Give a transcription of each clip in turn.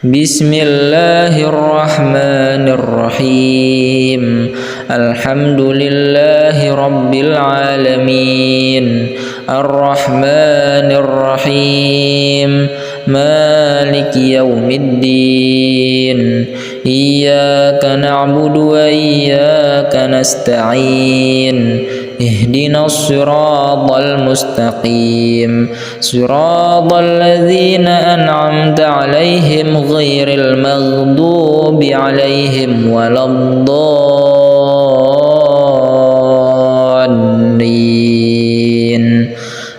Bismillahirrahmanirrahim. Alhamdulillahi rabbil alamin. Ar-Rahmanir-Rahim. Maliki yaumiddin. Iyyaka na'budu wa iyyaka nasta'in. Ihdinas siratal mustaqim. Siratal ladzina an'amta 'alaihim ghairil maghdubi 'alaihim waladdallin.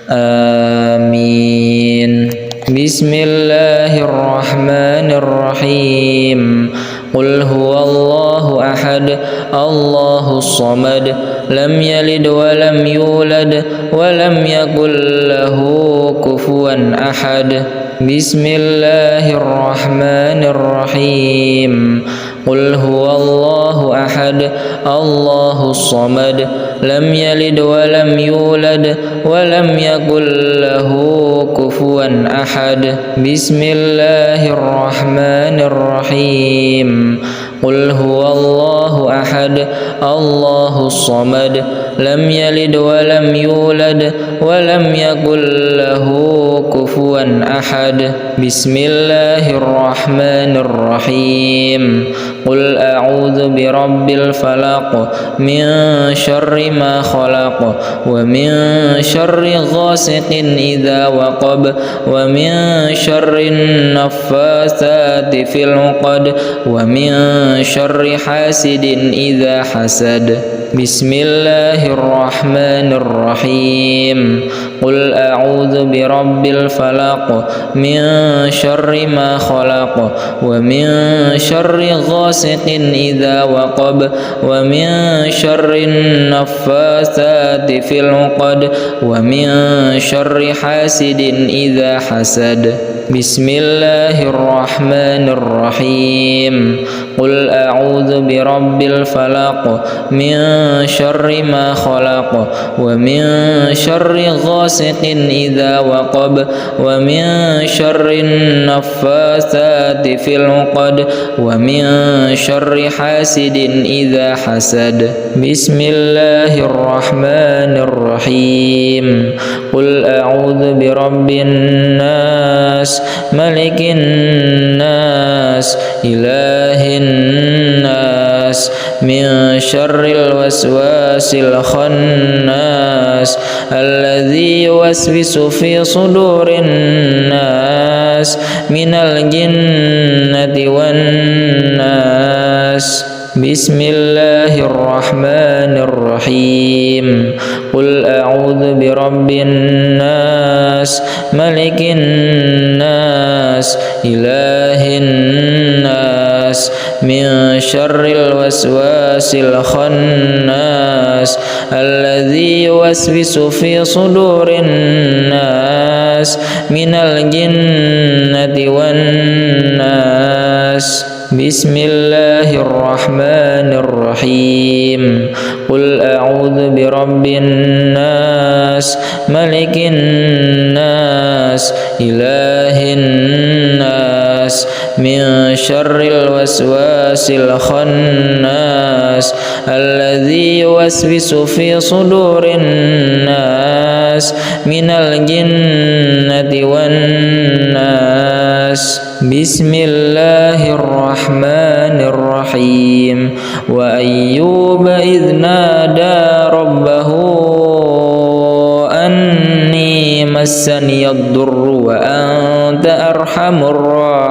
Amin. Bismillahirrahmanirrahim. Qul huwallahu ahad, Allahus samad, lam yalid wa lam yulad wa lam yakul lahu kufuwan ahad. Bismillahirrahmanirrahim. Qul huwallahu ahad, Allahus samad, lam yalid wa lam yulad wa lam yakul lahu kufuwan ahad. Bismillahirrahmanirrahim. Qul huwallahu ahad, Allahus samad, lam yalid wa lam yulad wa lam yakul lahu kufuwan ahad. Bismillahirrahmanirrahim. Qul a'udzu birabbil falaq, min syarri ma khalaq, wa min syarri ghasiqin idza waqab, wa min syarri naffatsati fil 'uqad, wa min syarri hasidin idza hasad. Bismillahirrahmanirrahim. Qul a'udzu birabbil falaq, min syarri ma khalaq, wa min syarri ghasiqin idza waqab, wa min syarri naffatsati fil 'uqad, wa min syarri hasidin idza hasad. Bismillahirrahmanirrahim. Qul a'udzu birabbil falaq, min syarri ma khalaq, wa min syarri ghasiqin idza waqab, wa min syarri naffatsati fil 'uqad, wa min syarri hasidin idza hasad. Bismillahirrahmanirrahim. Qul a'udzu birabbin nas, malikin nas, ilahin nas, min syarril waswasil khannas, alladzi yuwaswisu fi sudurin nas, minal jinnati wan nas. Bismillahirrahmanirrahim. Qul a'udzu birabbin nas, malikin nas, ilahin nas, min syarril waswasil khannas, alladzi yuwaswisu fi sudurin nas, minal jinnati wan nas. Bismillahirrahmanirrahim. Qul a'udzu birabbin nas, malikin nas, ilahin nas, min syarril waswasil khannas, alladzi yuwaswisu fi sudurin nas, minal jinnati wan nas. Bismillahirrahmanirrahim. Wa ayyuba idh nada rabbahu anni massaniyad durru wa anta arhamur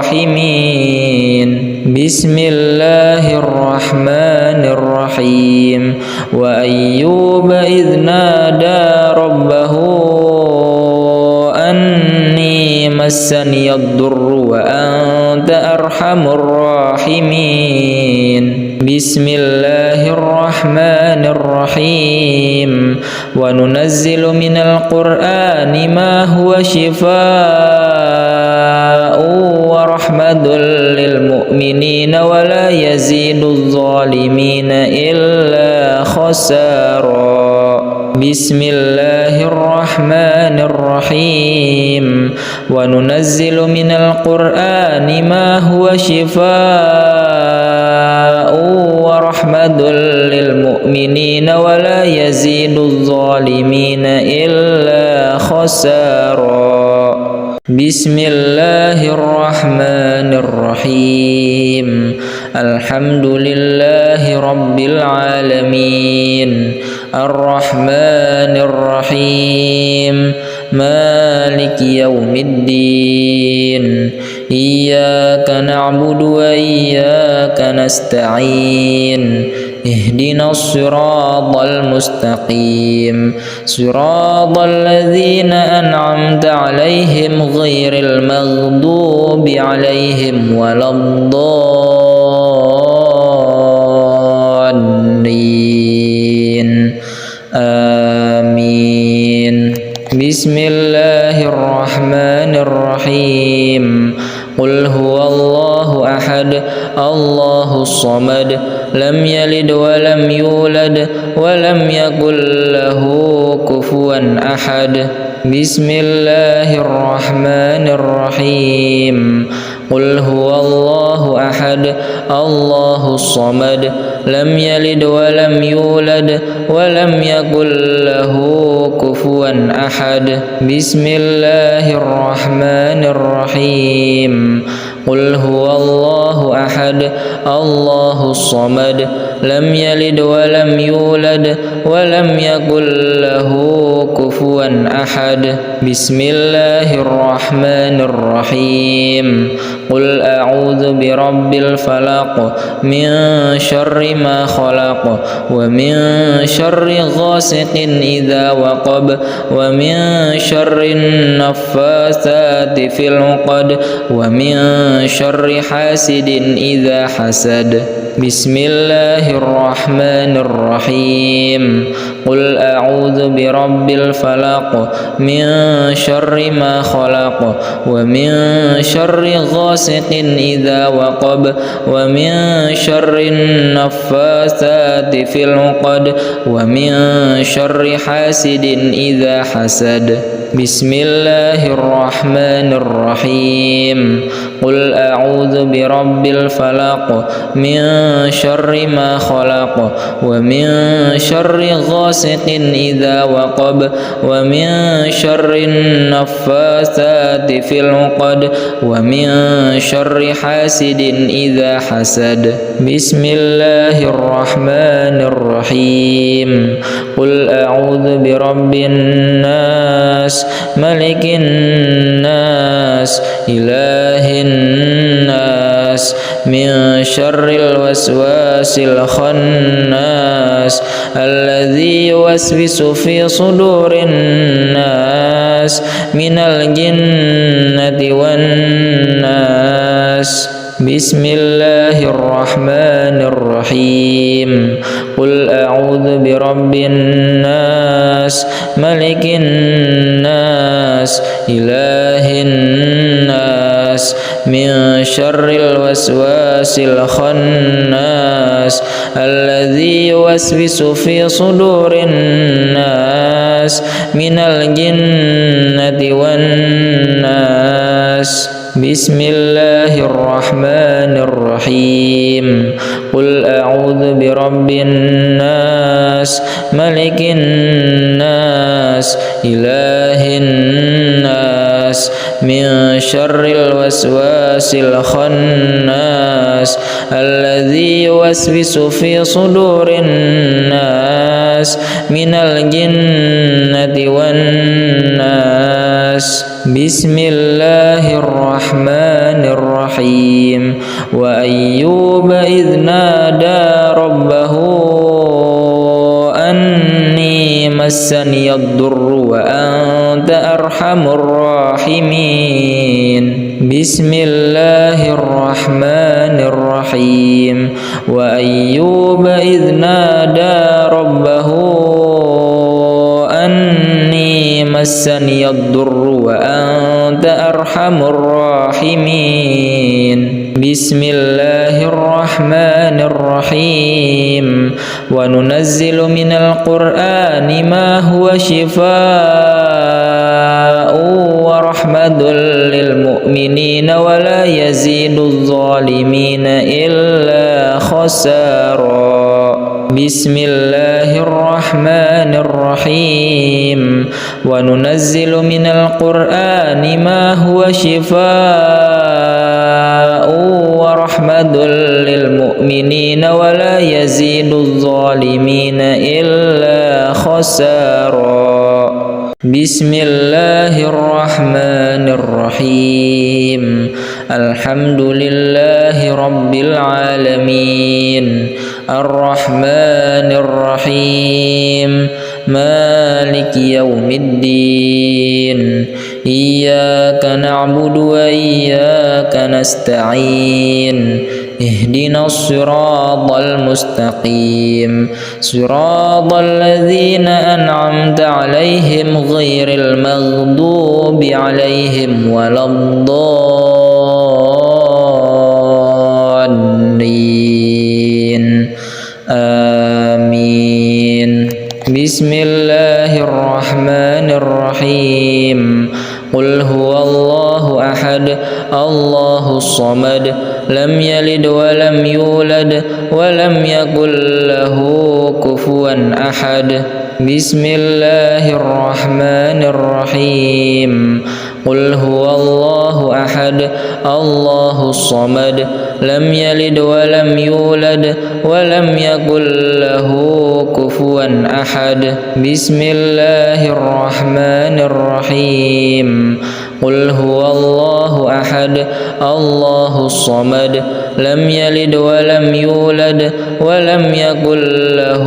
rahimin. Bismillahirrahmanirrahim. Wa ayyuba idh nada rabbahu anni massaniyad durru wa anta arhamur rahimin. Bismillahirrahmanirrahim. Wa nunazzilu minal qur'ani ma huwa shifaa'un wa rahmatul lil mu'minina wa la yaziduz zalimina illa khasara. بسم الله الرحمن الرحيم وننزل من القرآن ما هو شفاء ورحمة للمؤمنين ولا يزيد الظالمين إلا خسارا بسم الله الرحمن الرحيم الحمد لله رب العالمين الرحمن الرحيم مالك يوم الدين إياك نعبد وإياك نستعين اهدنا الصراط المستقيم صراط الذين أنعمت عليهم غير المغضوب عليهم ولا الضالين آمين بسم الله الرحمن الرحيم قل هو الله أحد الله الصمد لم يلد ولم يولد ولم يكن له كفوا أحد بسم الله الرحمن الرحيم قل هو الله أحد الله الصمد لم يلد ولم يولد ولم يكن له كفوا أحد بسم الله الرحمن الرحيم قل هو الله أحد الله الصمد لم يلد ولم يولد ولم يكن له كفوا أحد بسم الله الرحمن الرحيم قل أعوذ برب الفلق من شر ما خلق ومن شر غاسق إذا وقب ومن شر النفاثات في العقد ومن شر حاسد إذا حسد بسم الله الرحمن الرحيم قل أعوذ برب الفلق من شر ما خلق ومن شر غاسق إذا وقب ومن شر النفاثات في العقد ومن شر حاسد إذا حسد بسم الله الرحمن الرحيم قل أعوذ برب الفلق من شر ما خلق ومن شر غاسق إذا وقب ومن شر النفاثات في العقد ومن شر حاسد إذا حسد بسم الله الرحمن الرحيم قل أعوذ برب الناس ملك الناس إله الناس من شر الوسواس الخناس الذي يوسوس في صدور الناس من الجنة والناس بسم الله الرحمن الرحيم قل أعوذ برب الناس ملك الناس إله الناس من شر الوسواس الخناس الذي يوسوس في صدور الناس من الجنة والناس بسم الله الرحمن الرحيم قل أعوذ برب الناس ملك الناس إله الناس من شر الوسواس الخناس الذي يوسوس في صدور الناس من الجنة والناس بسم الله الرحمن الرحيم وأيوب إذ نادى ربه أني مسني الضر وأنت أرحم الراحمين بسم الله الرحمن الرحيم وأيوب إذ نادى ربه أني مسني الضر وأنت أرحم الراحمين بسم الله الرحمن الرحيم وننزل من القرآن ما هو شفاء ورحمة للمؤمنين ولا يزيد الظالمين إلا خسارا بسم الله الرحمن الرحيم وننزل من القرآن ما هو شفاء ورحمة للمؤمنين ولا يزيد الظالمين إلا خسارا بسم الله الرحمن الرحيم الحمد لله رب العالمين الرحمن الرحيم مالك يوم الدين إياك نعبد وإياك نستعين اهدنا الصراط المستقيم صراط الذين أنعمت عليهم غير المغضوب عليهم ولا الضالين آمين بسم الله الرحمن الرحيم قل هو الله أحد الله الصمد لم يلد ولم يولد ولم يكن له كفوا أحد بسم الله الرحمن الرحيم قل هو الله أحد الله الصمد لم يلد ولم يولد ولم يكن له كفوا أحد بسم الله الرحمن الرحيم قل هو الله أحد الله الصمد لم يلد ولم يولد ولم يكن له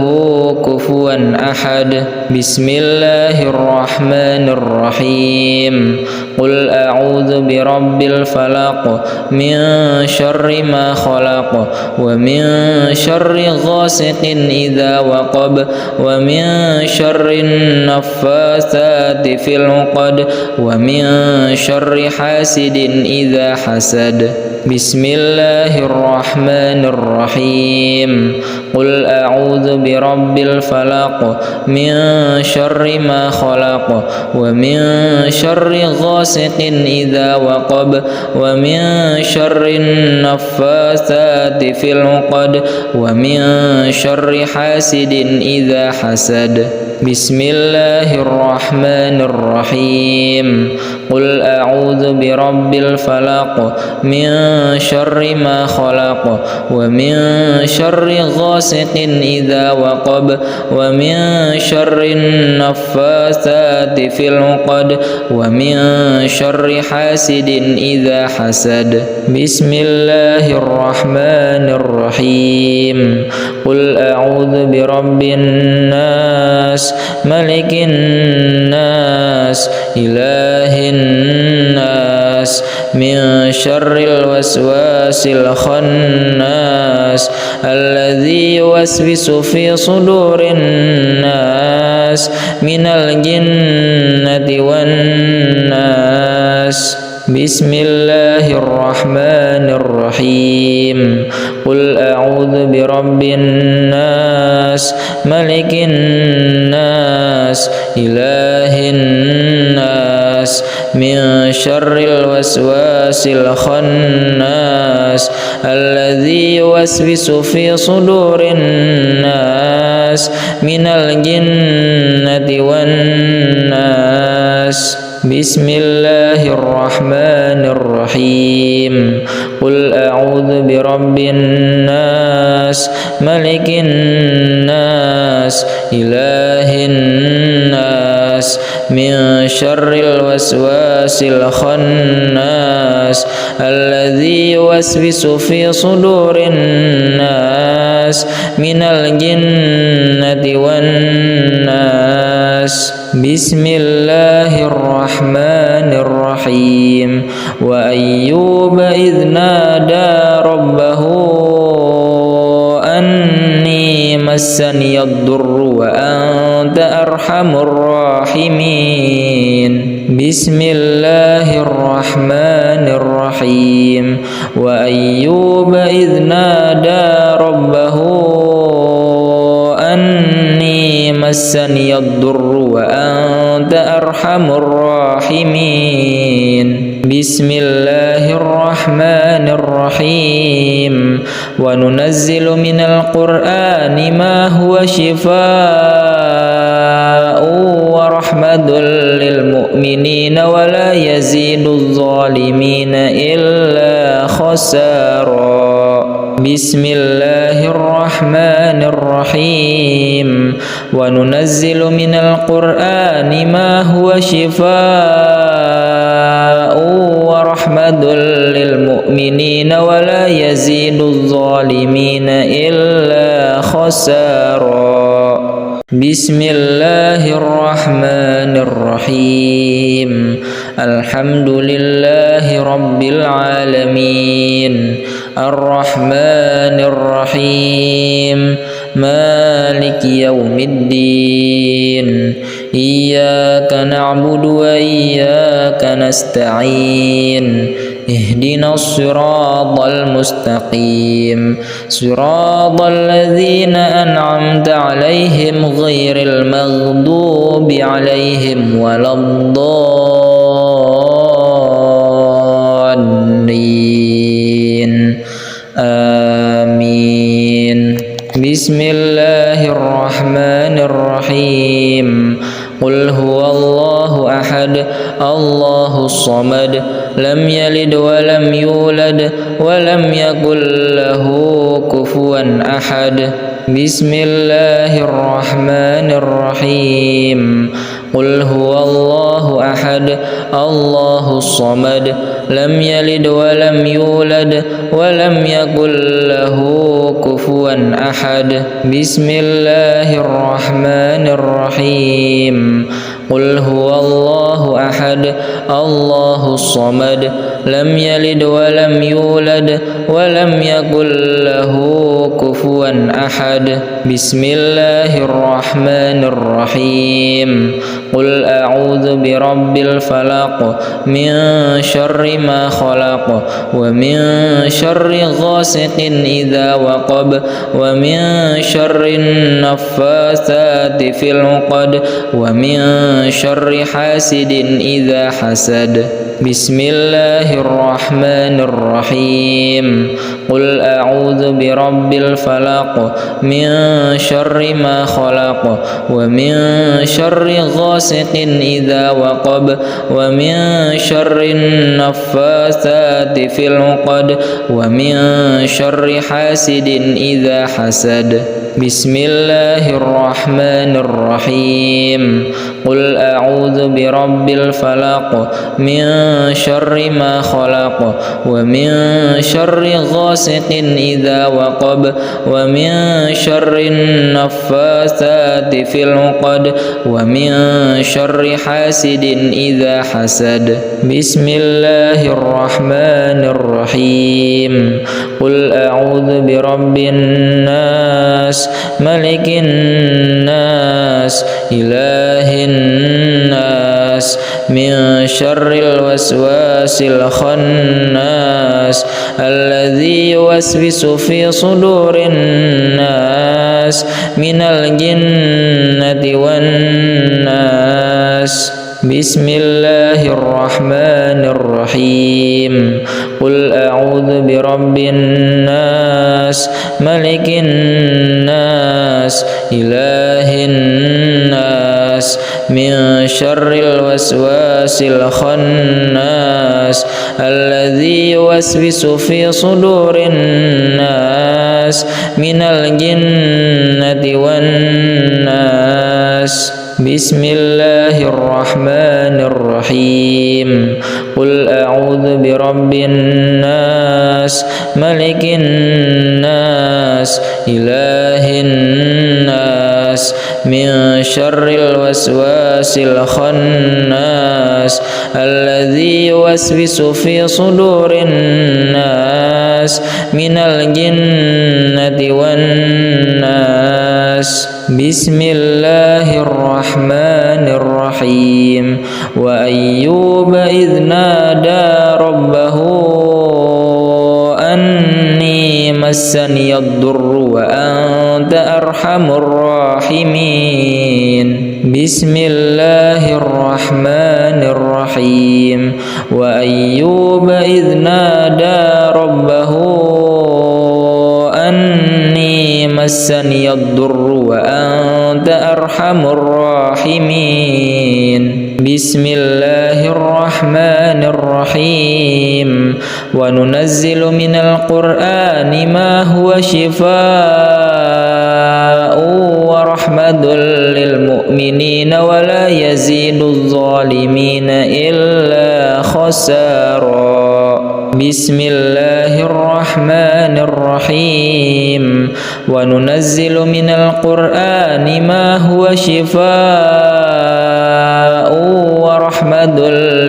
كفوا أحد بسم الله الرحمن الرحيم قل أعوذ برب الفلق من شر ما خلق ومن شر غاسق إذا وقب ومن شر النفاثات في العقد ومن شر حاسد إذا حسد بسم الله الرحمن الرحيم قل أعوذ برب الفلق من شر ما خلق ومن شر غاسق إذا وقب ومن شر النفاثات في العقد ومن شر حاسد إذا حسد بسم الله الرحمن الرحيم قل أعوذ برب الفلق من شر ما خلق ومن شر غاسق إذا وقب ومن شر النفاثات في العقد ومن شر حاسد إذا حسد بسم الله الرحمن الرحيم قل أعوذ برب الناس ملك الناس إله الناس من شر الوسواس الخناس الذي يوسوس في صدور الناس من الجنة والناس بسم الله الرحمن الرحيم قل أعوذ برب الناس ملك الناس إله الناس من شر الوسواس الخناس الذي يوسوس في صدور الناس من الجنة والناس بسم الله الرحمن الرحيم قل أعوذ برب الناس ملك الناس إله الناس من شر الوسواس الخناس الذي يوسوس في صدور الناس من الجنة والناس بسم الله الرحمن الرحيم وأيوب إذ نادى ربه أني مسني الضر وأنت أرحم الراحمين بسم الله الرحمن الرحيم وأيوب إذ نادى ربه أني مسني الضر وأنت أرحم الراحمين بسم الله الرحمن الرحيم وننزل من القرآن ما هو شفاء ورحمة للمؤمنين ولا يزيد الظالمين إلا خسارا بسم الله الرحمن الرحيم وننزل من القرآن ما هو شفاء ورحمة للمؤمنين ولا يزيد الظالمين إلا خسارا بسم الله الرحمن الرحيم الحمد لله رب العالمين الرحمن الرحيم مالك يوم الدين إياك نعبد وإياك نستعين اهدنا الصراط المستقيم صراط الذين أنعمت عليهم غير المغضوب عليهم ولا الضالين آمين بسم الله الرحمن الرحيم قل هو الله أحد الله الصمد لم يلد ولم يولد ولم يكن له كفوا أحد بسم الله الرحمن الرحيم قل هو الله أحد الله الصمد لم يلد ولم يولد ولم يكن له كفوا أحد بسم الله الرحمن الرحيم قل هو الله أحد الله الصمد لم يلد ولم يولد ولم يكن له كفوا أحد بسم الله الرحمن الرحيم قل أعوذ برب الفلق من شر ما خلق ومن شر غاسق إذا وقب ومن شر النفاثات في العقد ومن شر حاسد إذا حسد بسم الله الرحمن الرحيم قل أعوذ برب الفلق من شر ما خلق ومن شر غاسق إذا وقب ومن شر النفاثات في العقد ومن شر حاسد إذا حسد بسم الله الرحمن الرحيم قل أعوذ برب الفلق من شر ما خلق ومن شر غاسق إذا وقب ومن شر النفاثات في العقد ومن شر حاسد إذا حسد بسم الله الرحمن الرحيم قل أعوذ برب الناس ملك الناس إله الناس من شر الوسواس الخناس الذي يوسوس في صدور الناس من الجنة والناس بسم الله الرحمن الرحيم قل أعوذ برب الناس ملك الناس إله الناس من شر الوسواس الخناس الذي يوسوس في صدور الناس من الجنة والناس بسم الله الرحمن الرحيم قل أعوذ برب الناس ملك الناس إله الناس من شر الوسواس الخناس الذي يوسوس في صدور الناس من الجنة والناس بسم الله الرحمن الرحيم وأيوب إذ نادى ربه مسني الضر وأنت أرحم الراحمين بسم الله الرحمن الرحيم وأيوب إذ نادى ربه أني مسني الضر وأنت أرحم الراحمين بسم الله الرحمن الرحيم وننزل من القرآن ما هو شفاء ورحمة للمؤمنين ولا يزيد الظالمين إلا خسارا بسم الله الرحمن الرحيم وننزل من القرآن ما هو شفاء ورحمة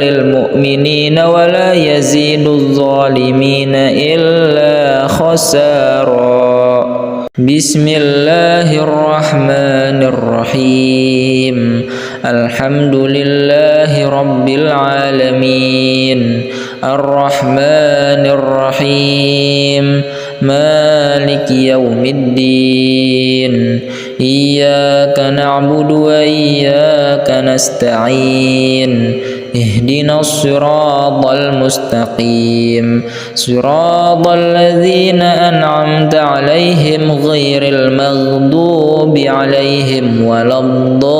للمؤمنين ولا يزيد الظالمين إلا خسارا بسم الله الرحمن الرحيم الحمد لله رب العالمين الرحمن الرحيم مالك يوم الدين إياك نعبد وإياك نستعين اهدنا الصراط المستقيم صراط الذين أنعمت عليهم غير المغضوب عليهم ولا الضالين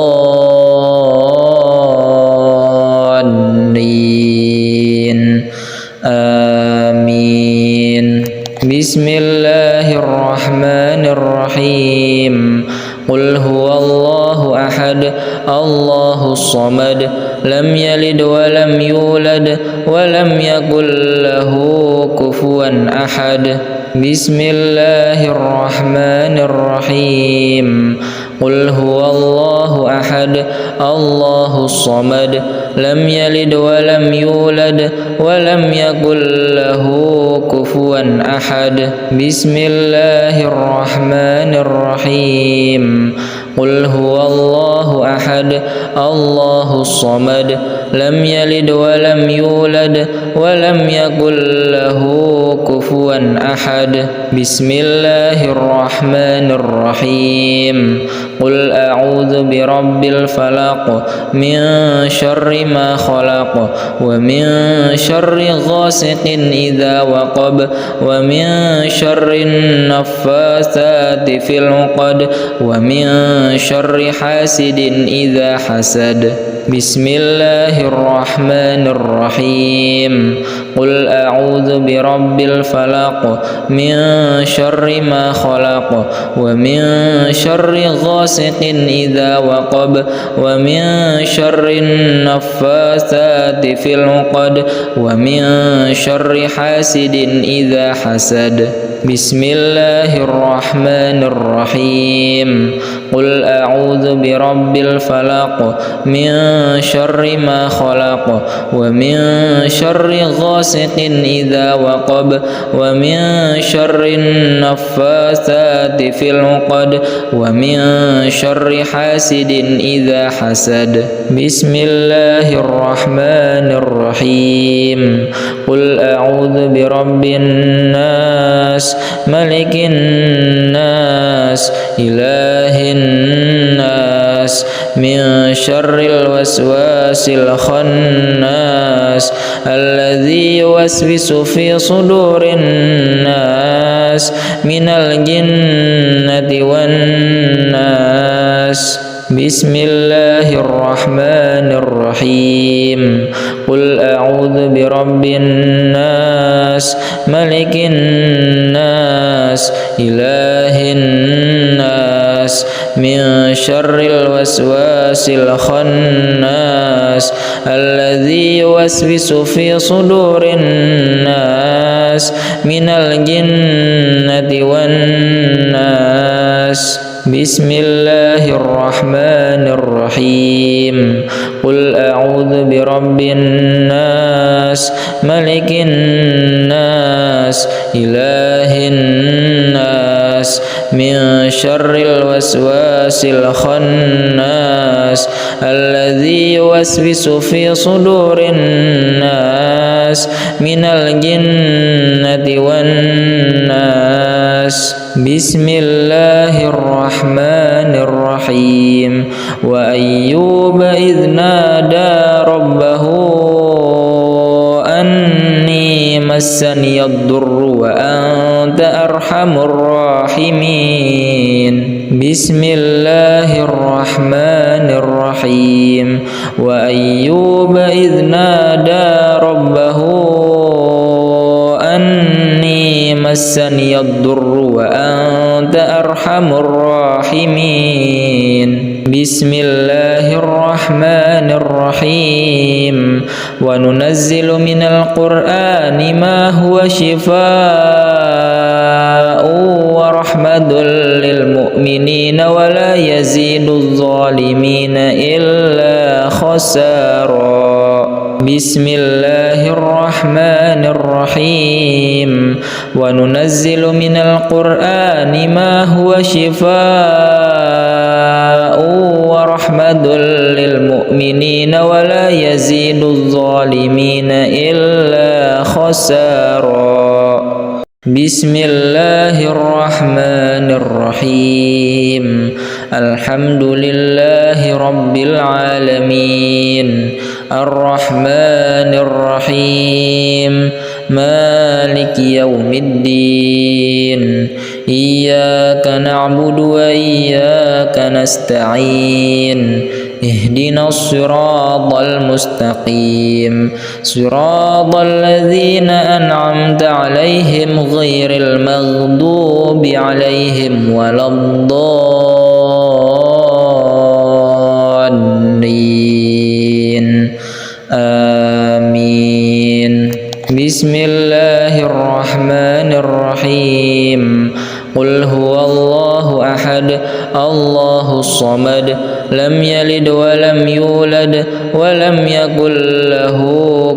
آمين بسم الله الرحمن الرحيم قل هو الله أحد الله الصمد لم يلد ولم يولد ولم يكن له كفوا أحد بسم الله الرحمن الرحيم قل هو الله أحد الله الصمد لم يلد ولم يولد ولم يكن له كفوا أحد بسم الله الرحمن الرحيم قل هو الله أحد الله الصمد لم يلد ولم يولد ولم يكن له كفوا أحد بسم الله الرحمن الرحيم قل أعوذ برب الفلق من شر ما خلق ومن شر غاسق إذا وقب ومن شر النفاثات في العقد ومن شر حاسد إذا حسد بسم الله الرحمن الرحيم قل أعوذ برب الفلق من شر ما خلق ومن شر غاسق إذا وقب ومن شر النفاثات في العقد ومن شر حاسد إذا حسد بسم الله الرحمن الرحيم قل أعوذ برب الفلق من شر ما خلق ومن شر غاسق إذا وقب ومن شر النفاثات في العقد ومن شر حاسد إذا حسد بسم الله الرحمن الرحيم قل أعوذ برب الناس ملك الناس إله الناس من شر الوسواس الخناس الذي يوسوس في صدور الناس من الجنة والناس بسم الله الرحمن الرحيم قل أعوذ برب الناس ملك الناس إله الناس من شر الوسواس الخناس الذي يوسوس في صدور الناس من الجنة والناس بسم الله الرحمن الرحيم قل أعوذ برب الناس ملك الناس إله الناس من شر الوسواس الخناس الذي يوسوس في صدور الناس من الجنة والناس الناس بسم الله الرحمن الرحيم وأيوب إذ نادى ربه أني مسني الضر وأنت أرحم الراحمين بسم الله الرحمن الرحيم وأيوب إذ نادى ربه أني مسني الضر وأنت أرحم الراحمين بسم الله الرحمن الرحيم وننزل من القرآن ما هو شفاء ورحمة للمؤمنين ولا يزيد الظالمين إلا خسارا بسم الله الرحمن الرحيم وننزل من القرآن ما هو شفاء ورحمة للمؤمنين ولا يزيد الظالمين إلا خسارا بسم الله الرحمن الرحيم الحمد لله رب العالمين الرحمن الرحيم مالك يوم الدين إياك نعبد وإياك نستعين اهدنا الصراط المستقيم صراط الذين أنعمت عليهم غير المغضوب عليهم ولا الضالين آمين بسم الله الرحمن الرحيم قل هو الله أحد الله الصمد لم يلد ولم يولد ولم يكن له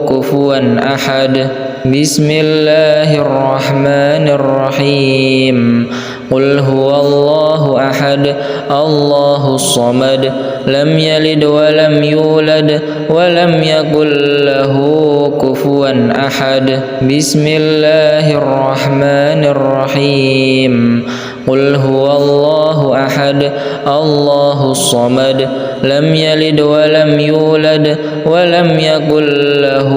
كفوا أحد بسم الله الرحمن الرحيم قل هو الله أحد الله الصمد لم يلد ولم يولد ولم يكن له كفوا أحد بسم الله الرحمن الرحيم قل هو الله أحد الله الصمد لم يلد ولم يولد ولم يكن له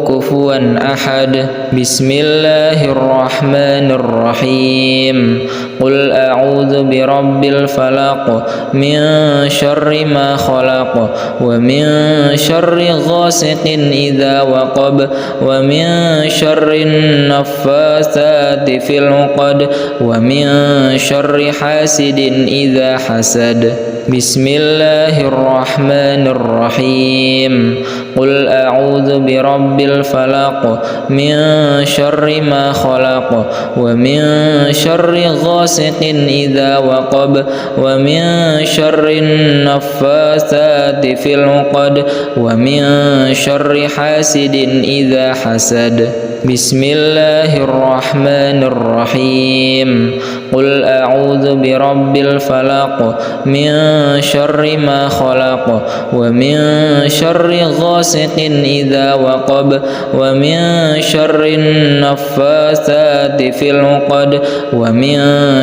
كفوا أحد بسم الله الرحمن الرحيم قل أعوذ برب الفلق من شر ما خلق ومن شر غاسق إذا وقب ومن شر النفاثات في العقد ومن شر حاسد إذا حسد بسم الله الرحمن الرحيم قل أعوذ برب الفلق من شر ما خلق ومن شر غاسق إذا وقب ومن شر النفاثات في العقد ومن شر حاسد إذا حسد بسم الله الرحمن الرحيم قل أعوذ برب الفلق من شر ما خلق ومن شر غاسق إذا وقب ومن شر النفاثات في العقد ومن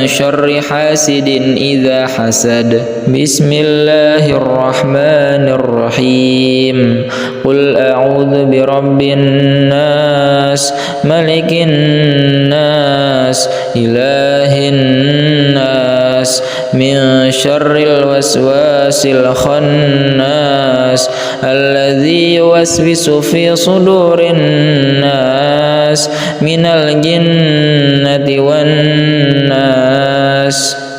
شر حاسد إذا حسد بسم الله الرحمن الرحيم قل أعوذ برب الناس ملك الناس إله الناس من شر الوسواس الخناس الذي يوسوس في صدور الناس من الجنة والناس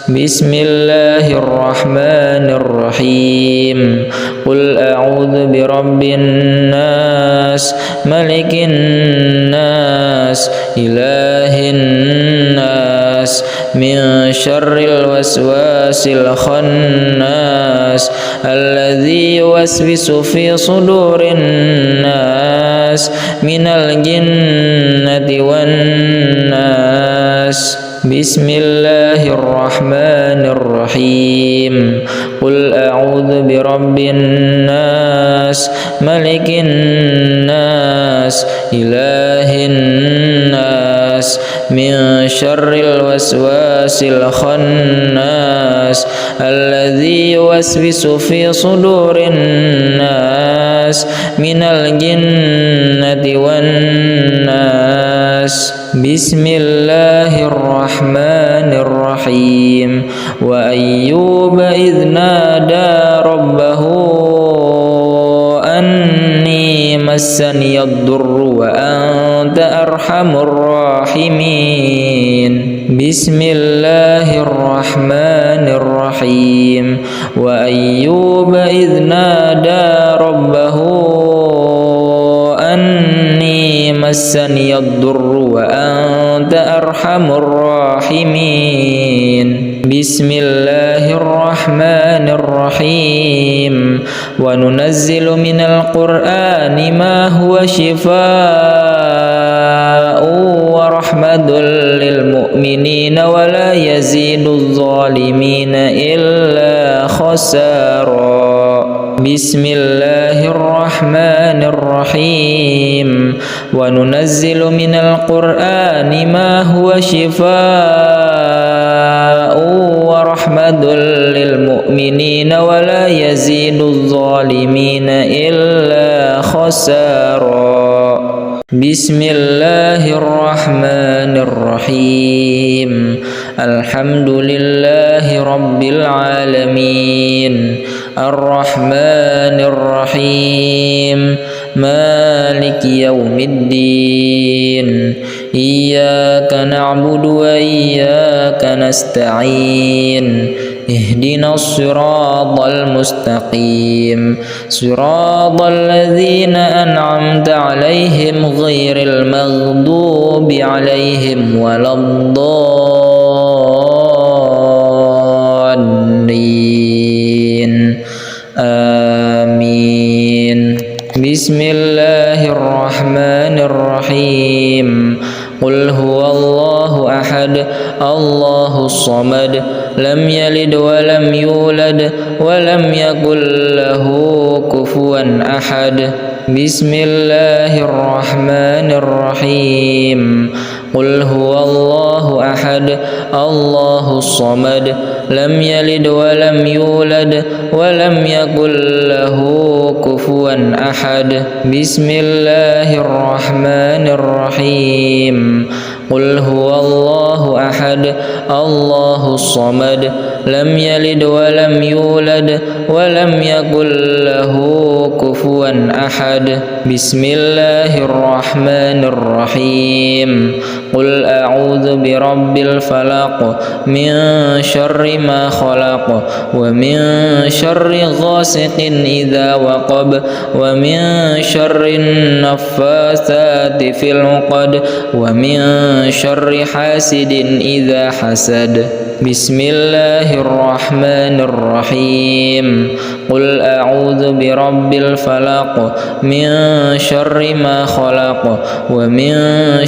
بسم الله الرحمن الرحيم قل أعوذ برب الناس ملك الناس إله الناس من شر الوسواس الخناس الذي يوسوس في صدور الناس من الجنة والناس بسم الله الرحمن الرحيم قل أعوذ برب الناس ملك الناس إله الناس من شر الوسواس الخناس الذي يوسوس في صدور الناس من الجنة والناس. بسم الله الرحمن الرحيم. وأيوب إذ نادى ربه أني مسني الضر وأنت أرحم الراحمين. بسم الله الرحمن الرحيم. وأيوب إذ نادى ربه أني مسني الضر وأنت أرحم الراحمين. بسم الله الرحمن الرحيم. وننزل من القرآن ما هو شفاء ورحمة للمؤمنين ولا يزيد الظالمين إلا خسارا. بسم الله الرحمن الرحيم. وننزل من القرآن ما هو شفاء ورحمة للمؤمنين ولا يزيد الظالمين إلا خسارا. بسم الله الرحمن الرحيم. الحمد لله رب العالمين الرحمن الرحيم مالك يوم الدين. إياك نعبد وإياك نستعين. اهدنا الصراط المستقيم صراط الذين أنعمت عليهم غير المغضوب عليهم ولا الضالين. آمين. بسم الله الرحمن الرحيم. قل هو الله أحد الله الصمد لم يلد ولم يولد ولم يكن له كفوا أحد. بسم الله الرحمن الرحيم. قل هو الله أحد الله الصمد لم يلد ولم يولد ولم يكن له كفوا أحد. بسم الله الرحمن الرحيم. قل هو الله أحد الله الصمد لم يلد ولم يولد ولم يكن له كفوا أحد. بسم الله الرحمن الرحيم. قل أعوذ برب الفلق من شر ما خلق ومن شر غاسق إذا وقب ومن شر النفاثات في العقد ومن شر حاسد إذا حسد. بسم الله الرحمن الرحيم. قل أعوذ برب الفلق من شر ما خلق ومن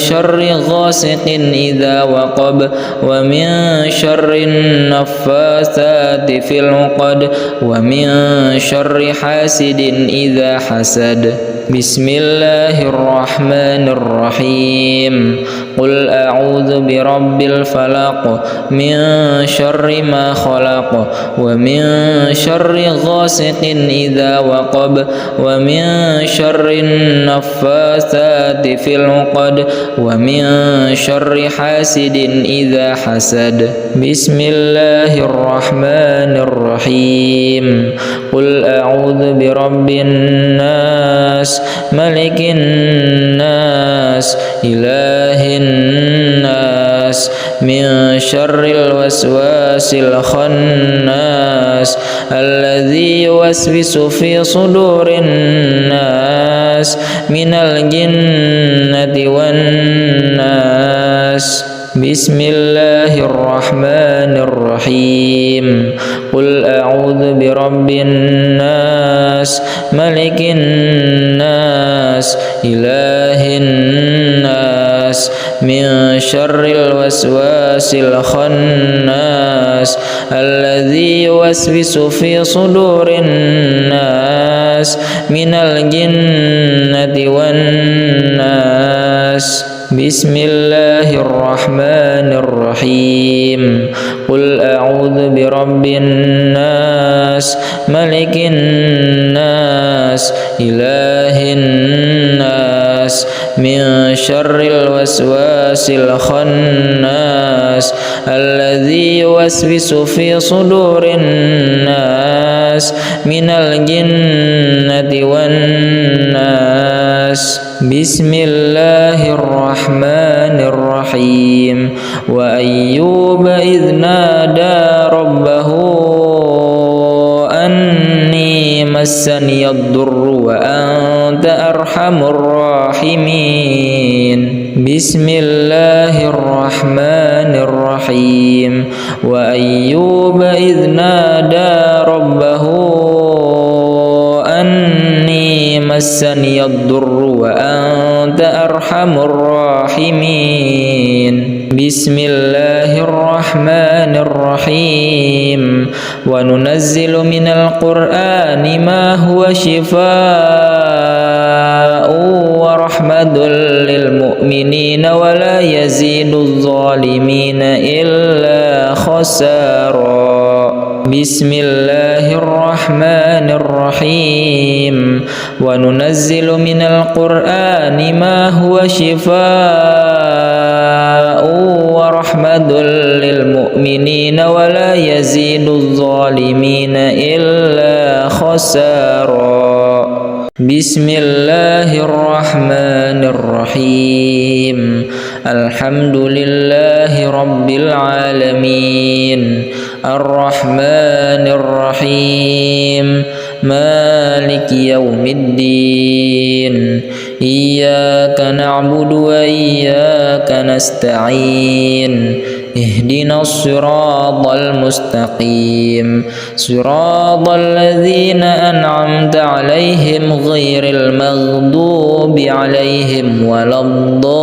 شر غاسق إذا وقب ومن شر النفاثات في العقد ومن شر حاسد إذا حسد. بسم الله الرحمن الرحيم. قل أعوذ برب الفلق من شر ما خلق ومن شر غاسق إذا وقب ومن شر النفاثات في العقد ومن شر حاسد إذا حسد. بسم الله الرحمن الرحيم. قل أعوذ برب الناس ملك الناس إله الناس من شر الوسواس الخناس الذي يوسوس في صدور الناس من الجنة والناس. بسم الله الرحمن الرحيم. قل أعوذ برب الناس ملك الناس إله الناس من شر الوسواس الخناس الذي يوسوس في صدور الناس من الجنة والناس. بسم الله الرحمن الرحيم قل أعوذ برب الناس ملك الناس إله الناس من شر الوسواس الخناس الذي يوسوس في صدور الناس من الجنة والناس بسم الله الرحمن الرحيم وأيوب إذ نادى ربه أني مسني الضر وأنت أرحم الراحمين بسم الله الرحمن الرحيم وأيوب إذ نادى ربه أني مسني الضر وأنت أرحم الراحمين بسم الله الرحمن الرحيم وننزل من القرآن ما هو شفاء ورحمة للمؤمنين ولا يزيد الظالمين إلا خسارا بسم الله الرحمن الرحيم وننزل من القرآن ما هو شفاء ورحمة للمؤمنين ولا يزيد الظالمين إلا خسارا بسم الله الرحمن الرحيم الحمد لله رب العالمين الرحمن الرحيم مالك يوم الدين إياك نعبد وإياك نستعين اهدنا الصراط المستقيم صراط الذين أنعمت عليهم غير المغضوب عليهم ولا الضالين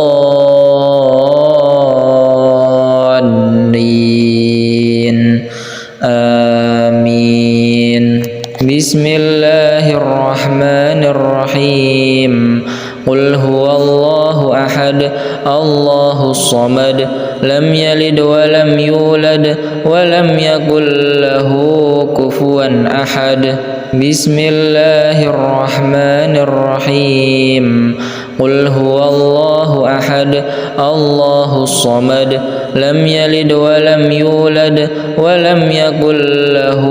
آمين بسم الله الرحمن الرحيم قل هو الله أحد الله الصمد لم يلد ولم يولد ولم يكن له كفوا أحد بسم الله الرحمن الرحيم قل هو الله أحد الله الصمد لم يلد ولم يولد ولم يكن له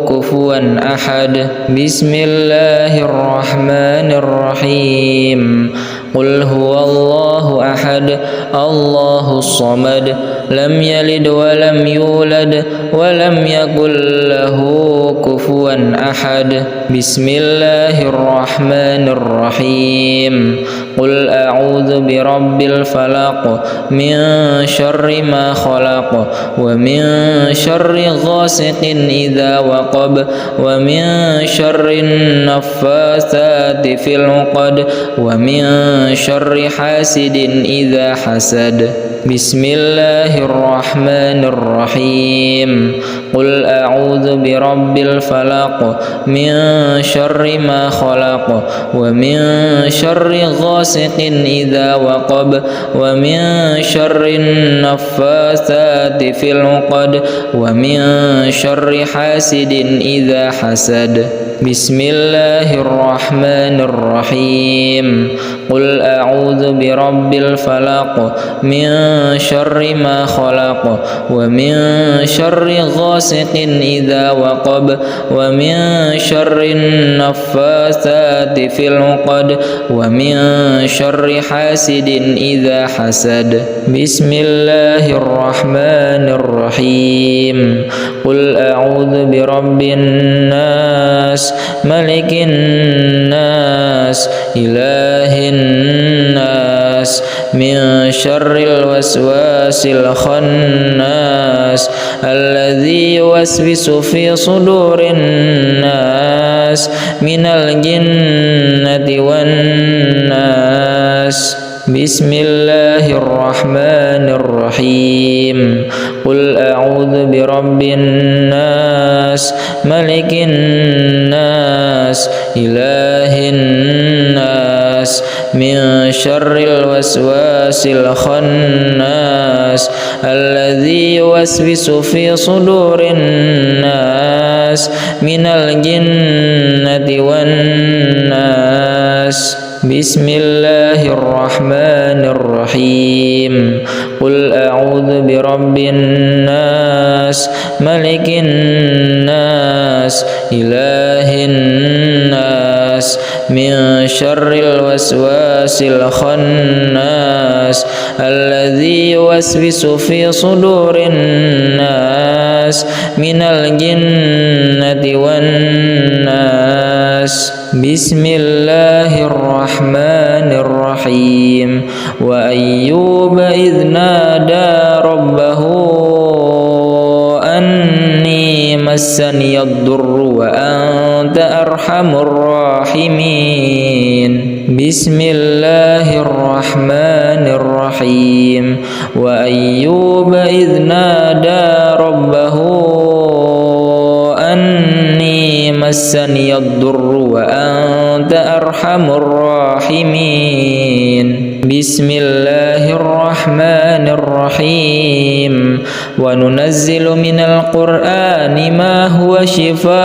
كفوا أحد بسم الله الرحمن الرحيم قل هو الله أحد الله الصمد لم يلد ولم يولد ولم يكن له كفوا أحد بسم الله الرحمن الرحيم قل أعوذ برب الفلق من شر ما خلق ومن شر غاسق إذا وقب ومن شر النفاثات في العقد ومن شر حاسد إذا حسد بسم الله الرحمن الرحيم قل أعوذ برب الفلق من شر ما خلق ومن شر غاسق إذا وقب ومن شر النفاثات في العقد ومن شر حاسد إذا حسد بسم الله الرحمن الرحيم قل أعوذ برب الفلق من شر ما خلق ومن شر غاسق إذا وقب ومن شر النفاثات في العقد ومن شر حاسد إذا حسد بسم الله الرحمن الرحيم قل أعوذ برب الناس ملك الناس إله الناس من شر الوسواس الخناس الذي يوسوس في صدور الناس من الجنة والناس بسم الله الرحمن الرحيم قل أعوذ برب الناس ملك الناس إله الناس من شر الوسواس الخناس الذي يوسوس في صدور الناس من الجنة والناس. بسم الله الرحمن الرحيم. قل أعوذ برب الناس ملك الناس إله الناس من شر الوسواس الخناس الذي يوسوس في صدور الناس من الجنة والناس. بسم الله الرحمن الرحيم. وأيوب إذ نادى ربه أني مسني الضر وأنت أرحم الراحمين. بسم الله الرحمن الرحيم. وأيوب إذ نادى ربه أني مسني الضر وأنت أرحم الراحمين. بسم الله الرحمن الرحيم. وننزل من القرآن ما هو شفاء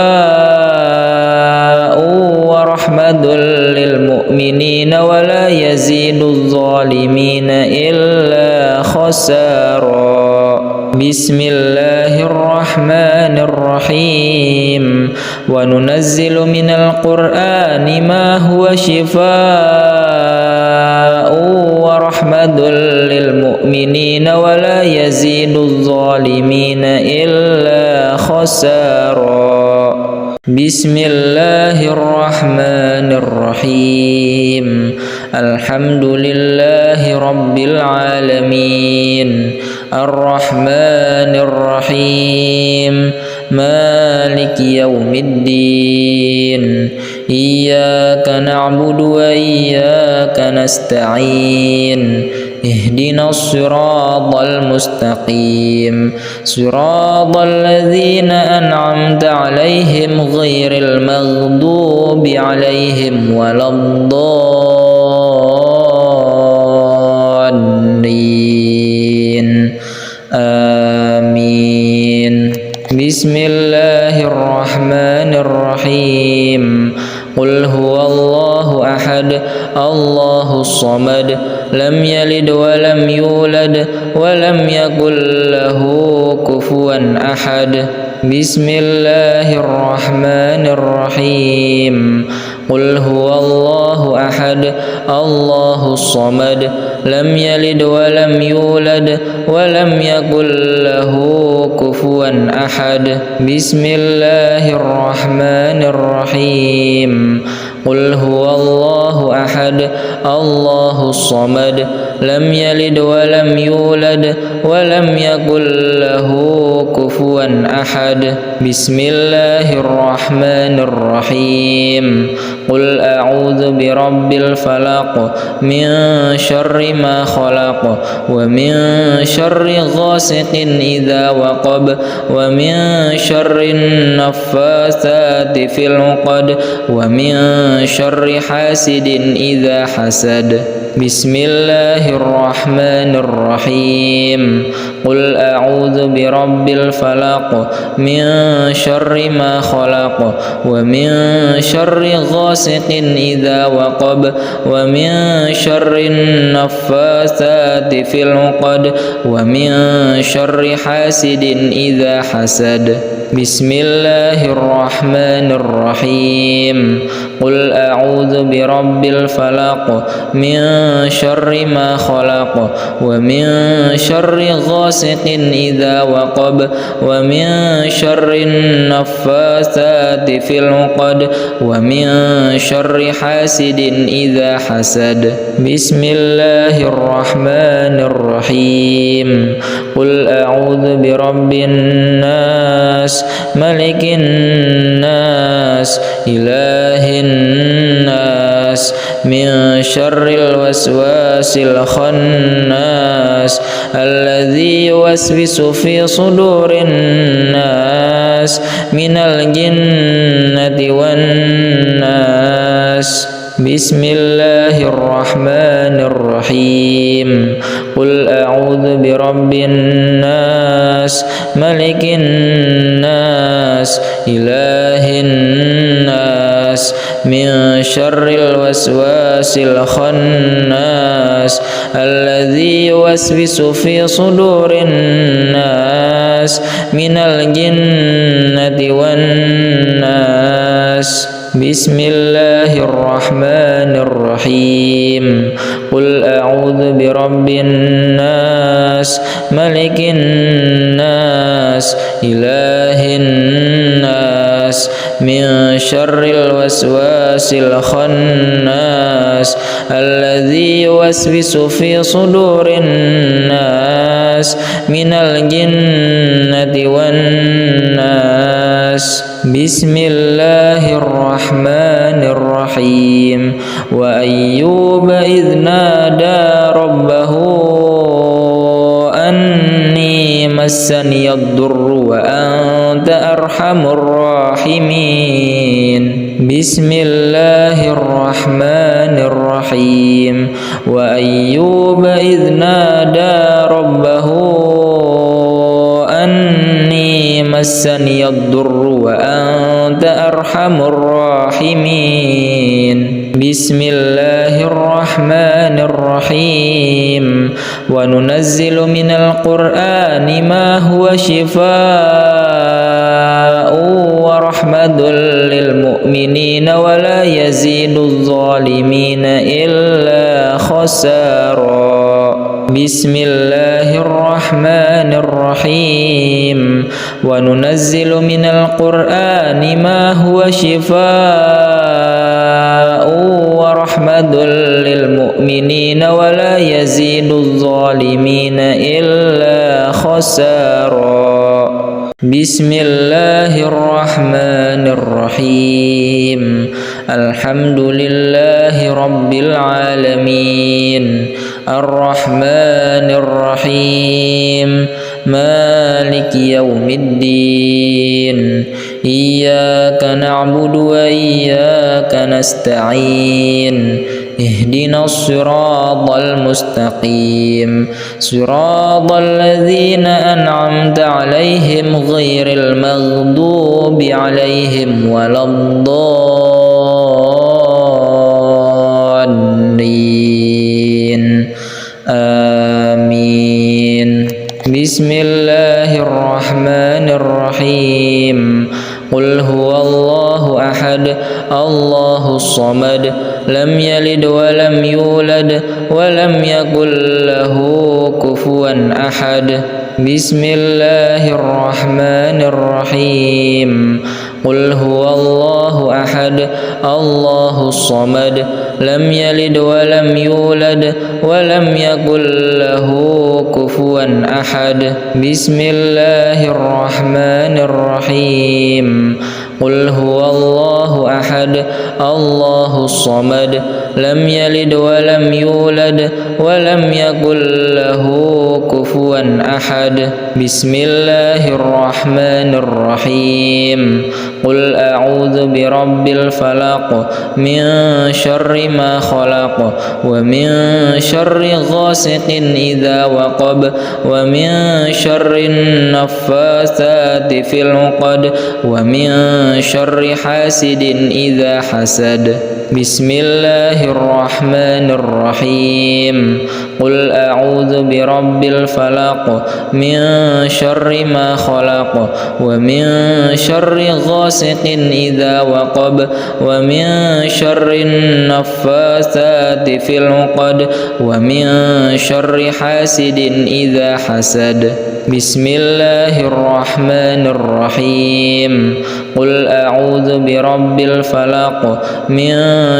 ورحمة للمؤمنين ولا يزيد الظالمين إلا خسارا. بسم الله الرحمن الرحيم. وننزل من القرآن ما هو شفاء ورحمة للمؤمنين ولا يزيد الظالمين إلا خسارا. بسم الله الرحمن الرحيم. الحمد لله رب العالمين الرحمن الرحيم مالك يوم الدين إياك نعبد وإياك نستعين اهدنا الصراط المستقيم صراط الذين أنعمت عليهم غير المغضوب عليهم ولا الضالين. آمين. بسم الله الرحمن الرحيم. قل هو الله أحد الله الصمد لم يلد ولم يولد ولم يكن له كفوا أحد. بسم الله الرحمن الرحيم. قل هو الله أحد الله الصمد لم يلد ولم يولد ولم يكن له كفوا أحد. بسم الله الرحمن الرحيم. قل هو الله أحد الله الصمد لم يلد ولم يولد ولم يكن له كفوا أحد. بسم الله الرحمن الرحيم. قل أعوذ برب الفلق من شر ما خلق ومن شر غاسق إذا وقب ومن شر النفاثات في العقد ومن شر حاسد إذا حسد. بسم الله الرحمن الرحيم. قل أعوذ برب الفلق من شر ما خلق ومن شر غاسق إذا وقب ومن شر النفاثات في العقد ومن شر حاسد إذا حسد. بسم الله الرحمن الرحيم. قل أعوذ برب الفلق من شر ما خلق ومن شر غاسق إذا وقب ومن شر النفاثات في العقد ومن شر حاسد إذا حسد. بسم الله الرحمن الرحيم. قل أعوذ برب الناس ملك الناس إله الناس من شر الوسواس الخناس الذي يوسوس في صدور الناس من الجنة والناس. بسم الله الرحمن الرحيم قل أعوذ برب الناس ملك الناس إله الناس من شر الوسواس الخناس الذي يوسوس في صدور الناس من الجنة والناس بسم الله الرحمن الرحيم قل أعوذ برب الناس ملك الناس إله الناس من شر الوسواس الخناس الذي يوسوس في صدور الناس من الجنة والناس بسم الله الرحمن الرحيم وأيوب إذ نادى ربه أني مسني الضر وأنت أرحم الراحمين بسم الله الرحمن الرحيم وأيوب إذ نادى ربه أني مسني الضر وأنت أرحم الراحمين بسم الله الرحمن الرحيم وننزل من القرآن ما هو شفاء ورحمة للمؤمنين ولا يزيد الظالمين إلا خسارا بسم الله الرحمن الرحيم وننزل من القرآن ما هو شفاء ورحمة للمؤمنين ولا يزيد الظالمين إلا خسارا بسم الله الرحمن الرحيم الحمد لله رب العالمين الرحمن الرحيم مالك يوم الدين إياك نعبد وإياك نستعين اهدنا الصراط المستقيم صراط الذين أنعمت عليهم غير المغضوب عليهم ولا الضالين آمين بسم الله الرحمن الرحيم قل هو الله أحد الله الصمد لم يلد ولم يولد ولم يكن له كفوا أحد بسم الله الرحمن الرحيم قل هو الله أحد الله الصمد لم يلد ولم يولد ولم يكن له كفوا أحد بسم الله الرحمن الرحيم قل هو الله أحد الله الصمد لم يلد ولم يولد ولم يكن له كفوا أحد بسم الله الرحمن الرحيم قل أعوذ برب الفلق من شر ما خلق ومن شر غاسق إذا وقب ومن شر النفاثات في العقد ومن شر حاسد إذا حسد بسم الله الرحمن الرحيم قل أعوذ برب الفلق من شر ما خلق ومن شر غاسق إذا وقب ومن شر النفاثات في العقد ومن شر حاسد إذا حسد بسم الله الرحمن الرحيم قل أعوذ برب الفلق من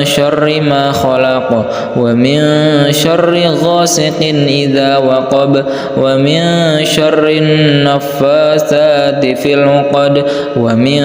شر ما خلق ومن شر غاسق إذا وقب ومن شر النفاثات في العقد ومن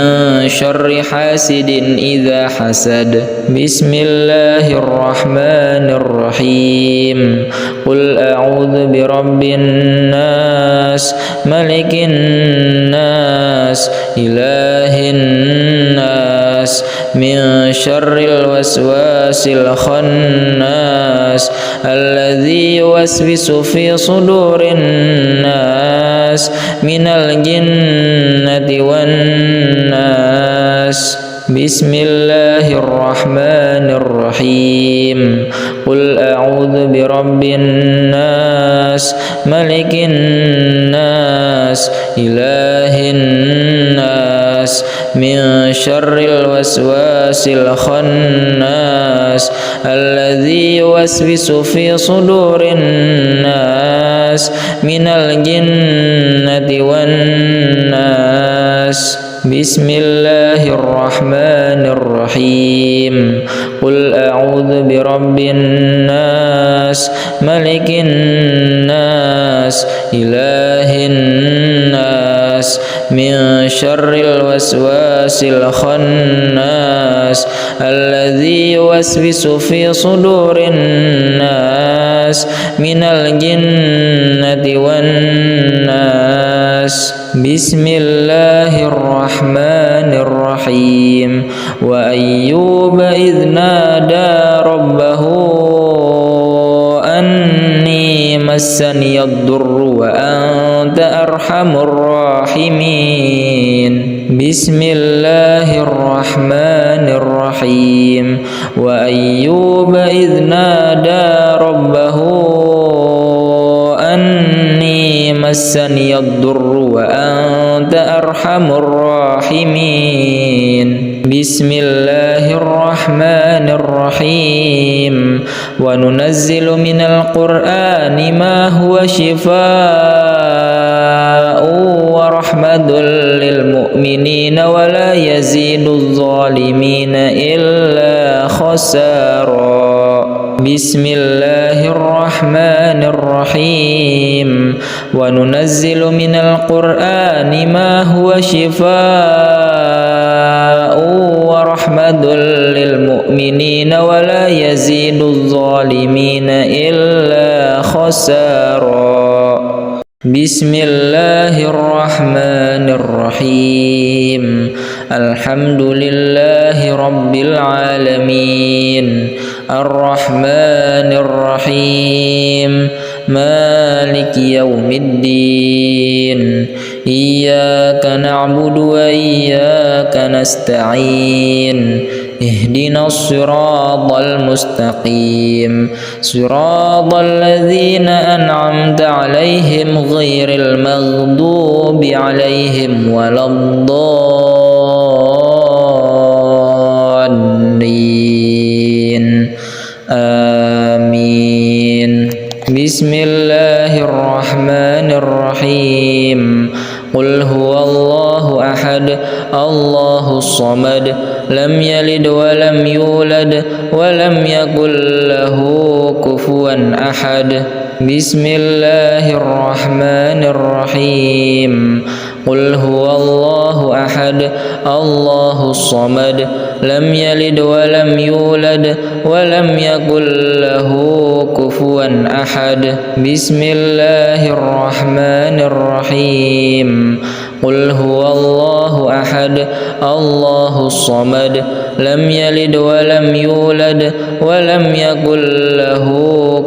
شر حاسد إذا حسد بسم الله الرحمن الرحيم قل أعوذ برب الناس ملك الناس إله الناس من شر الوسواس الخناس الذي يوسوس في صدور الناس من الجنة والناس. بسم الله الرحمن الرحيم. قل أعوذ برب الناس ملك الناس إله الناس من شر الوسواس الخناس الذي يوسوس في صدور الناس من الجنة والناس. بسم الله الرحمن الرحيم. قل أعوذ برب الناس ملك الناس إله الناس من شر الوسواس الخناس الذي يوسوس في صدور الناس من الجنة والناس. بسم الله الرحمن الرحيم. وأيوب إذ نادى ربه أني مسني الضر وأنت أرحم الراحمين. بسم الله الرحمن الرحيم. وأيوب إذ نادى ربه أني مسني الضر وأنت أرحم الراحمين. بسم الله الرحمن الرحيم. وننزل من القرآن ما هو شفاء ورحمة للمؤمنين ولا يزيد الظالمين إلا خسارا. بسم الله الرحمن الرحيم. وننزل من القرآن ما هو شفاء ورحمة للمؤمنين ولا يزيد الظالمين إلا خسارا. بسم الله الرحمن الرحيم. الحمد لله رب العالمين الرحمن الرحيم مالك يوم الدين. إياك نعبد وإياك نستعين. اهدنا الصراط المستقيم صراط الذين أنعمت عليهم غير المغضوب عليهم ولا الضالين. آمين. بسم الله الرحمن الرحيم. قل هو الله أحد الله الصمد لم يلد ولم يولد ولم يكن له كفوا أحد. بسم الله الرحمن الرحيم. قل هو الله أحد الله الصمد لم يلد ولم يولد ولم يكن له كفوا أحد. بسم الله الرحمن الرحيم. قل هو الله أحد الله الصمد لم يلد ولم يولد ولم يكن له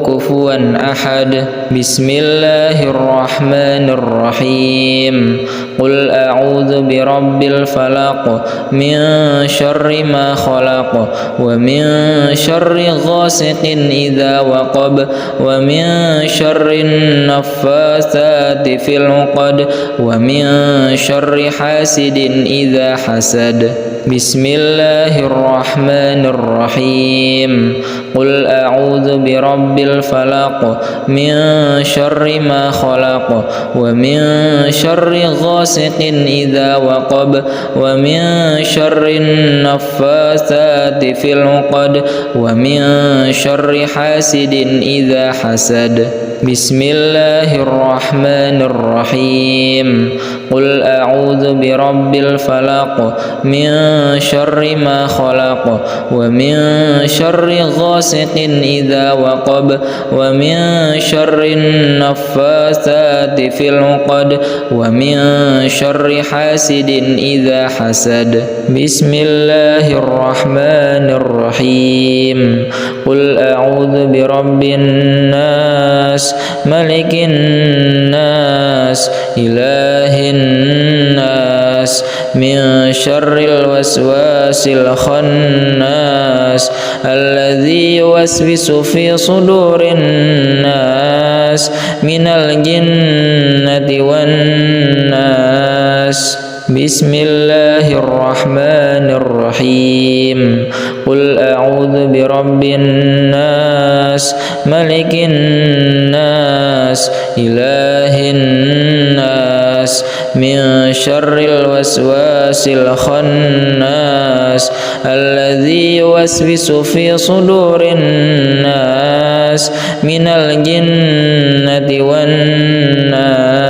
كفوا أحد. بسم الله الرحمن الرحيم. قل أعوذ برب الفلق من شر ما خلق ومن شر غاسق إذا وقب ومن شر النفاثات في العقد ومن شر حاسد إذا حسد. بسم الله الرحمن الرحيم. قل أعوذ برب الفلق من شر ما خلق ومن شر غاسق إذا وقب ومن شر النفاثات في العقد ومن شر حاسد إذا حسد. بسم الله الرحمن الرحيم. قل أعوذ برب الفلق من شر ما خلق ومن شر غاسق إذا وقب ومن شر النفاثات في العقد ومن شر حاسد إذا حسد بسم الله الرحمن الرحيم قل أعوذ برب الناس ملك الناس إله الناس من شر الوسواس الخناس الذي يوسوس في صدور الناس من الجنة والناس بسم الله الرحمن الرحيم قل أعوذ برب الناس ملك الناس إله الناس من شر الوسواس الخناس الذي يوسوس في صدور الناس من الجنة والناس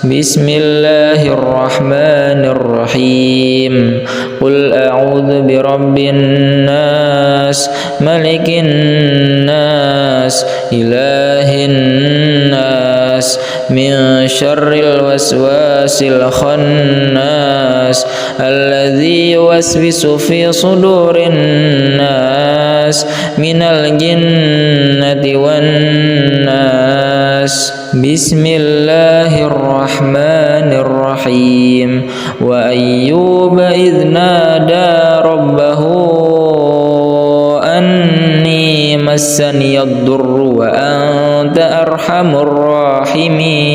بسم الله الرحمن الرحيم قل أعوذ برب الناس ملك الناس إله الناس من شر الوسواس الخناس الذي يوسوس في صدور الناس من الجنة والناس بسم الله الرحمن الرحيم وأيوب إذ نادى ربه أني مسني الضر وأنت أرحم الراحمين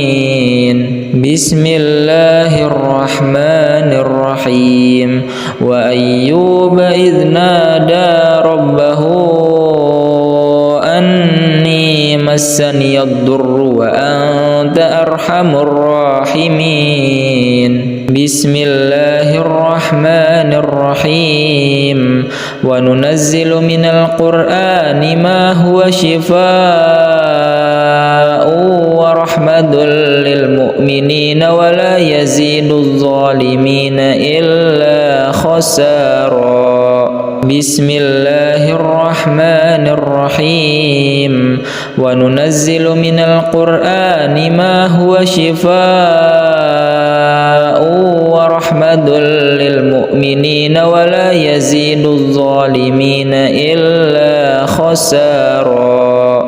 بسم الله الرحمن الرحيم وأيوب إذ نادى ربه أني مسني الضر وأنت أرحم الراحمين بسم الله الرحمن الرحيم وننزل من القرآن ما هو شفاء ورحمة للمؤمنين ولا يزيد الظالمين إلا خسارا بسم الله الرحمن الرحيم وننزل من القرآن ما هو شفاء ورحمة للمؤمنين ولا يزيد الظالمين إلا خسارا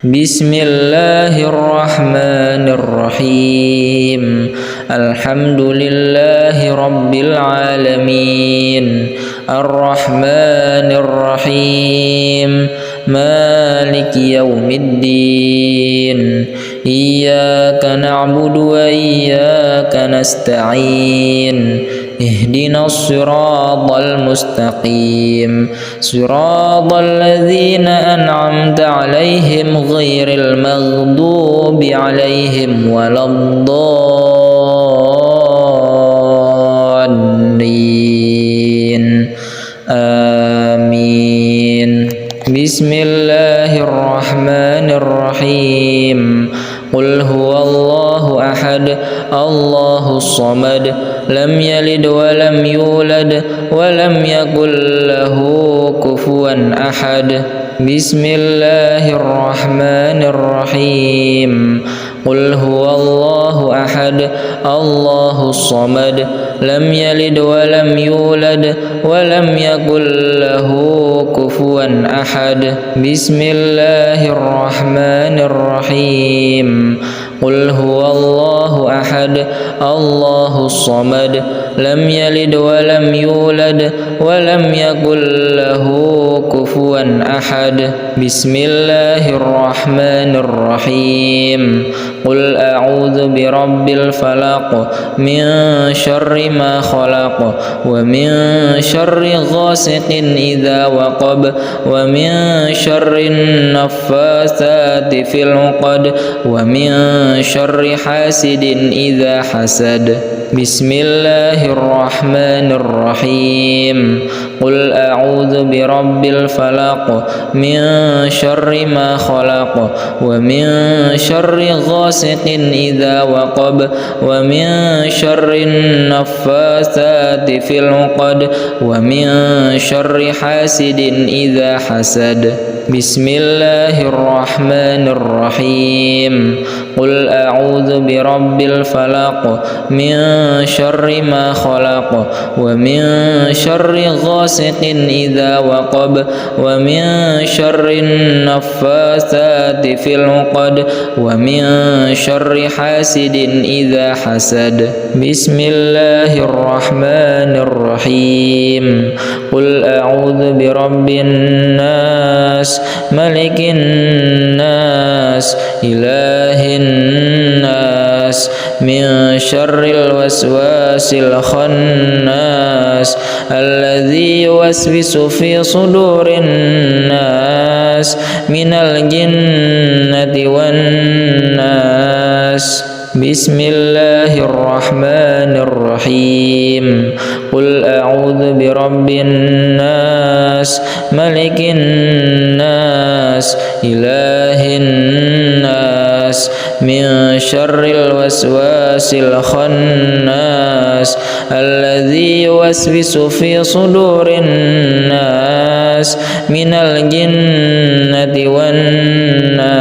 بسم الله الرحمن الرحيم الحمد لله رب العالمين الرحمن الرحيم مالك يوم الدين إياك نعبد وإياك نستعين اهدنا الصراط المستقيم صراط الذين أنعمت عليهم غير المغضوب عليهم ولا الضالين آمين بسم الله الرحمن الرحيم قل هو الله أحد الله الصمد لم يلد ولم يولد ولم يكن له كفوا أحد بسم الله الرحمن الرحيم قل هو الله أحد الله الصمد لم يلد ولم يولد ولم يكن له كفوا أحد بسم الله الرحمن الرحيم قل هو الله أحد الله الصمد لم يلد ولم يولد ولم يكن له كفوا أحد بسم الله الرحمن الرحيم قل أعوذ برب الفلق من شر ما خلق ومن شر غاسق إذا وقب ومن شر النفاثات في العقد ومن شر حاسد إذا حسد بسم الله الرحمن الرحيم قل أعوذ برب الفلق من شر ما خلق ومن شر غاسق إذا وقب ومن شر النفاثات في العقد ومن شر حاسد إذا حسد بسم الله الرحمن الرحيم قل أعوذ برب الفلق من شر ما خلق ومن شر غاسق إذا وقب ومن شر النفاثات في العقد ومن شر حاسد إذا حسد بسم الله الرحمن الرحيم قل أعوذ برب الناس ملك الناس إله الناس من شر الوسواس الخناس الذي يوسوس في صدور الناس من الجنة والناس بسم الله الرحمن الرحيم قل أعوذ برب الناس ملك الناس إله الناس من شر الوسواس الخناس الذي يوسوس في صدور الناس من الجنة والناس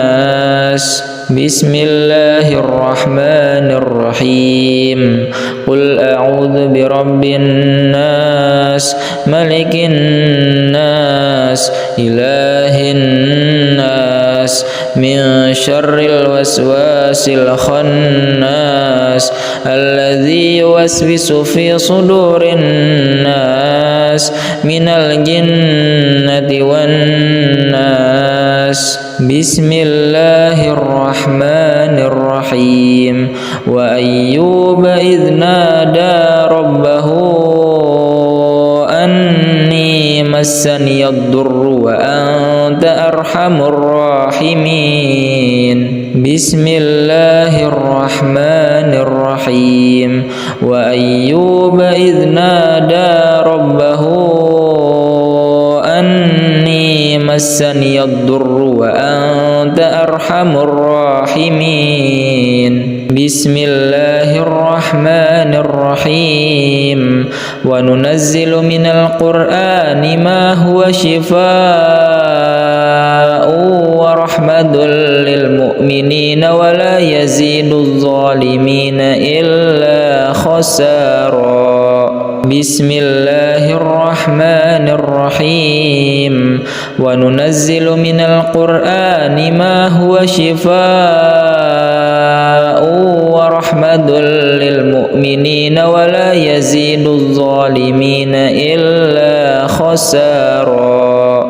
بسم الله الرحمن الرحيم قل أعوذ برب الناس ملك الناس إله الناس من شر الوسواس الخناس الذي يوسوس في صدور الناس من الجنة والناس بسم الله الرحمن الرحيم وأيوب إذ نادى ربه أني مسني الضر وأنت أرحم الراحمين بسم الله الرحمن الرحيم وأيوب إذ نادى ربه أني مسني الضر وأنت أرحم الراحمين بسم الله الرحمن الرحيم وننزل من القرآن ما هو شفاء ورحمة للمؤمنين ولا يزيد الظالمين إلا خسارا بسم الله الرحمن الرحيم وننزل من القرآن ما هو شفاء ورحمة للمؤمنين ولا يزيد الظالمين إلا خسارا